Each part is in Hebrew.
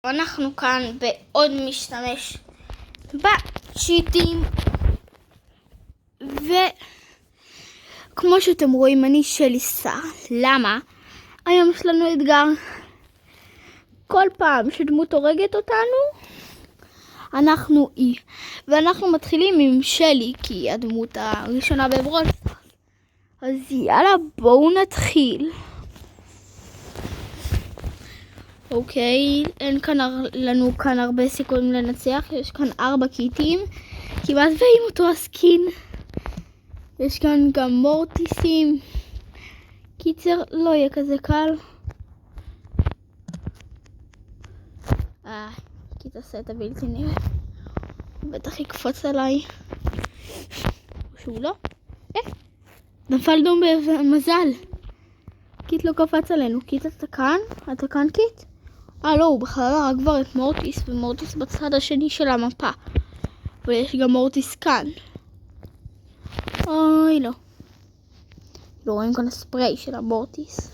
אנחנו כאן בעוד משתמש בצ'יטים, וכמו שאתם רואים אני שליסה. למה? היום יש לנו אתגר. כל פעם שדמות הורגת אותנו אנחנו אי, ואנחנו מתחילים עם שלי כי היא הדמות הראשונה בברול סטארס. אז יאללה, בואו נתחיל. אוקיי, אין כאן לנו כאן הרבה סיכויים לנצח. יש כאן 4 קיטים, כמעט ועם אותו הסקין. יש כאן גם מורטיסים. קיצר, לא יהיה כזה קל. קיט עושה את הבלתי נראה. הוא בטח יקפוץ עליי. שהוא לא? נפלנו במזל. קיט לא קפץ עלינו. קיט אתה כאן? אתה כאן קיט? לא, הוא בכלל הרג כבר את מורטיס, ומורטיס בצד השני של המפה. ויש גם מורטיס כאן. אוי לא. לא רואים כאן הספרי של המורטיס.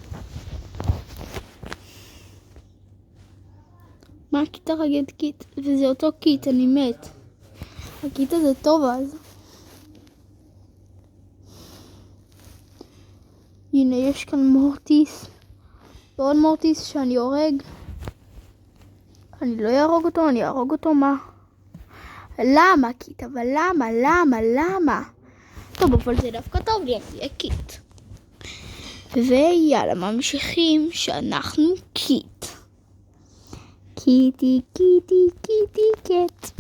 מה הקיט הרגד קיט? וזה אותו קיט, אני מת. הקיט הזה טוב אז. הנה יש כאן מורטיס. ועוד מורטיס שאני הורג. אני לא יהרוג אותו, אני יהרוג אותו מה? למה קיט? אבל למה? טוב, אבל זה דווקא טוב לי, אני אהיה קיט. ויאללה, ממשיכים שאנחנו קיט. קיטי, קט.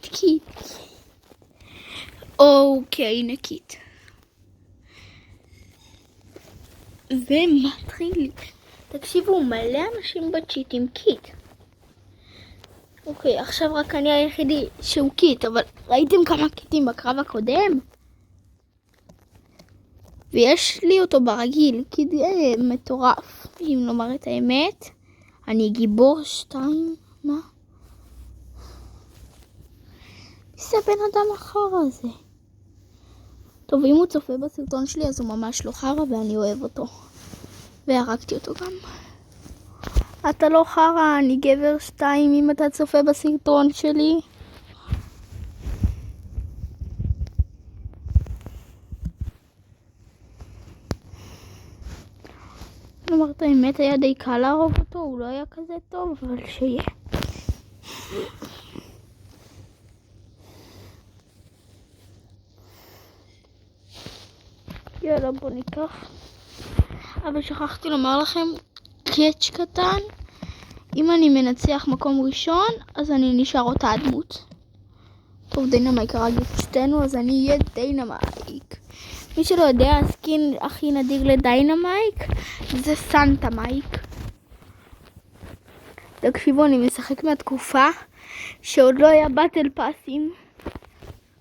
קיט. אוקיי, הנה קיט. ומתחיל. תקשיבו, מלא אנשים בצ'יטים קיט. אוקיי, עכשיו רק אני היחידי שהוא קיט, אבל ראיתם כמה קיטים בקרב הקודם? ויש לי אותו ברגיל, קיט מטורף. אם לומר את האמת, אני גיבור 2, מה? זה בן אדם החרא הזה. טוב, אם הוא צופה בסרטון שלי אז הוא ממש לא חרא ואני אוהב אותו. והרגתי אותו גם. אתה לא חרא, אני גבר 2 אם אתה צופה בסרטון שלי. אמרת האמת, היה די קל להרוג אותו, הוא לא היה כזה טוב, אבל שיהיה. יאללה, בוא ניקח. אבל שכחתי לומר לכם קאץ' קטן. אם אני מנצח מקום ראשון, אז אני נשאר אותה הדמות. טוב, דיינמייק הרג את שתינו, אז אני אהיה דיינמייק. מי שלא יודע, הסקין הכי נדיר לדיינמייק זה סנטה מייק. תקשיבו, אני משחק מהתקופה שעוד לא היה באטל פאסים.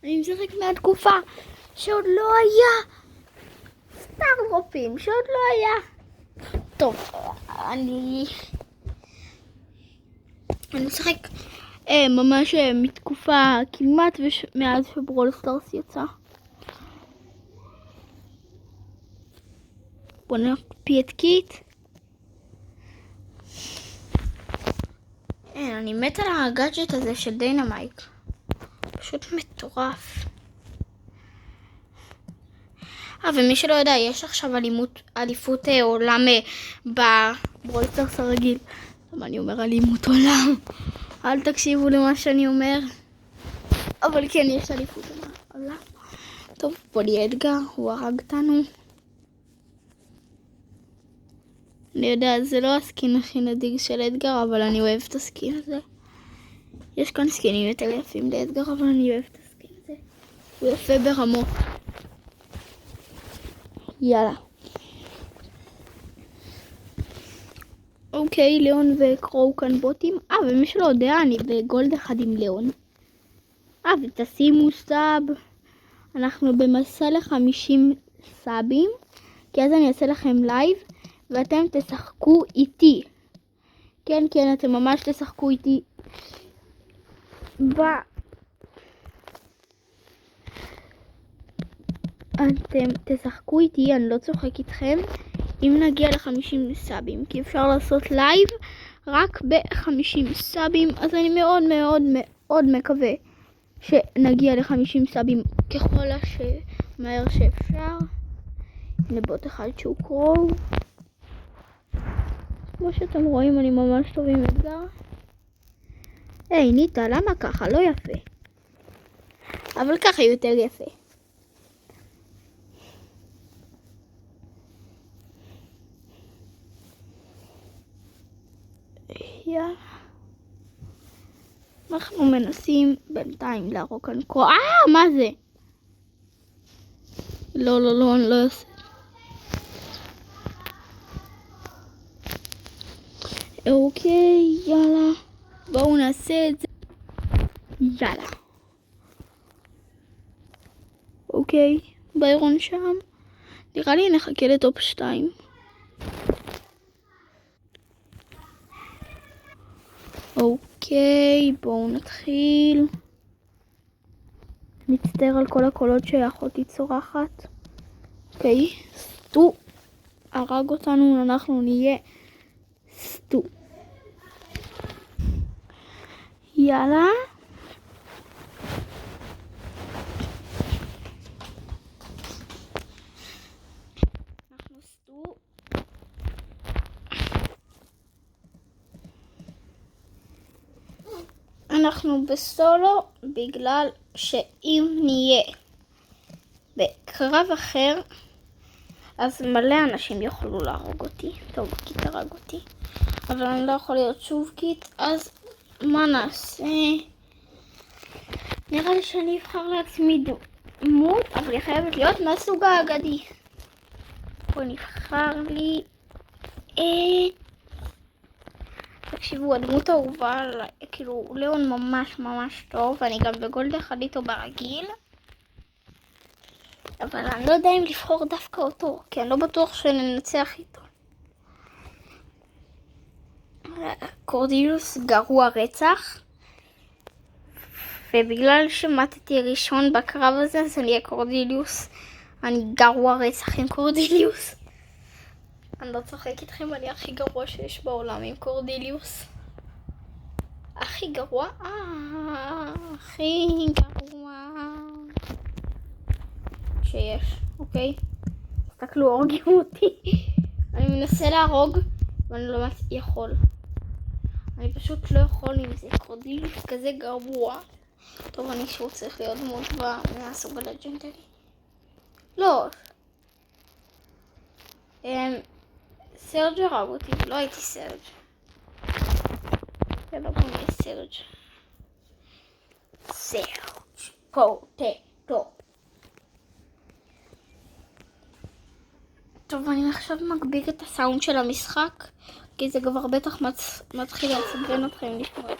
אני משחק מהתקופה שעוד לא היה סטאר דרופים, שעוד לא היה. טוב, אני משחק ממש מתקופה כמעט מאז שברול סטארס יצא. בוא נקפיא את קיט. אני מת על הגאדג'ט הזה של דיינמייק. פשוט מטורף. ומי שלא יודע, יש עכשיו אליפות עולם בברול סטארס הרגיל. למה אני אומר אלימות עולם? אל תקשיבו למה שאני אומר. אבל כן, יש אליפות עולם. טוב, בוא נהיה אדגר, הוא הרג אותנו. אני יודע, זה לא הסקין הכי נדיר של אדגר, אבל אני אוהב את הסקין הזה. יש כאן סקינים יותר יפים לאדגר, אבל אני אוהב את הסקין הזה. הוא יפה ברמות. יאללה. אוקיי, ליאון וקרו כאן בוטים. ומי שלא יודע, אני בגולד 1 עם ליאון. ותשימו סאב. אנחנו במסע ל50 סאבים. כי אז אני אעשה לכם לייב. ואתם תשחקו איתי. כן, אתם ממש תשחקו איתי. אתם תשחקו איתי, אני לא צוחק איתכם. אם נגיע ל50 סאבים, כי אפשר לעשות לייב רק ב50 סאבים, אז אני מאוד מאוד מאוד מקווה שנגיע ל50 סאבים ככל מהר שאפשר. הנה בוט אחד שהוא קרוב. כמו שאתם רואים, אני ממש טוב עם אתגר. היי ניטה, למה ככה? לא יפה. אבל ככה יותר יפה. יאללה. אנחנו מנסים בינתיים להרוג כאן קרוב. מה זה? לא, אני לא אעשה. אוקיי, יאללה. בואו נעשה את זה. יאללה. אוקיי, ביירון שם. נראה לי נחכה לטופ 2. אוקיי, בואו נתחיל. מצטער על כל הקולות שאחותי צורחת. אוקיי, סטו. הרג אותנו, אנחנו נהיה סטו. יאללה. אנחנו סטו. אנחנו בסולו בגלל שאם נהיה בקרב אחר אז מלא אנשים יוכלו להרוג אותי. טוב, קיט הרג אותי, אבל אני לא יכול להיות שוב קיט, אז מה נעשה? נראה לי שאני אבחר לעצמי דמות, אבל היא חייבת להיות מהסוג האגדי. בוא נבחר לי תקשיבו, הדמות האהובה, כאילו ליאון ממש ממש טוב, ואני גם בגולד אחד איתו ברגיל, אבל אני לא יודע אם לבחור דווקא אותו, כי אני לא בטוח שננצח איתו. קורדילוס גרוע רצח, ובגלל שמתתי ראשון בקרב הזה, אז אני אהיה קורדיליוס. אני גרוע רצח עם קורדיליוס. אני לא צוחק איתכם, אני הכי גרוע שיש בעולם עם קורדיליוס. הכי גרוע? הכי גרוע שיש, אוקיי? תסתכלו, הורגים אותי. אני מנסה להרוג, ואני לא יכול. אני פשוט לא יכול עם זה. קורדיליוס כזה גרוע. טוב, אני שהוא צריך להיות דמות מהסוג הלג'נדרי. לא. סרג' הרג אותי, לא הייתי סרג'. יאללה, בוא נהיה סרג'. סרג' פוטטו. טוב, אני עכשיו מגביר את הסאונד של המשחק, כי זה כבר בטח מתחיל לעצבן אתכם לשמוע.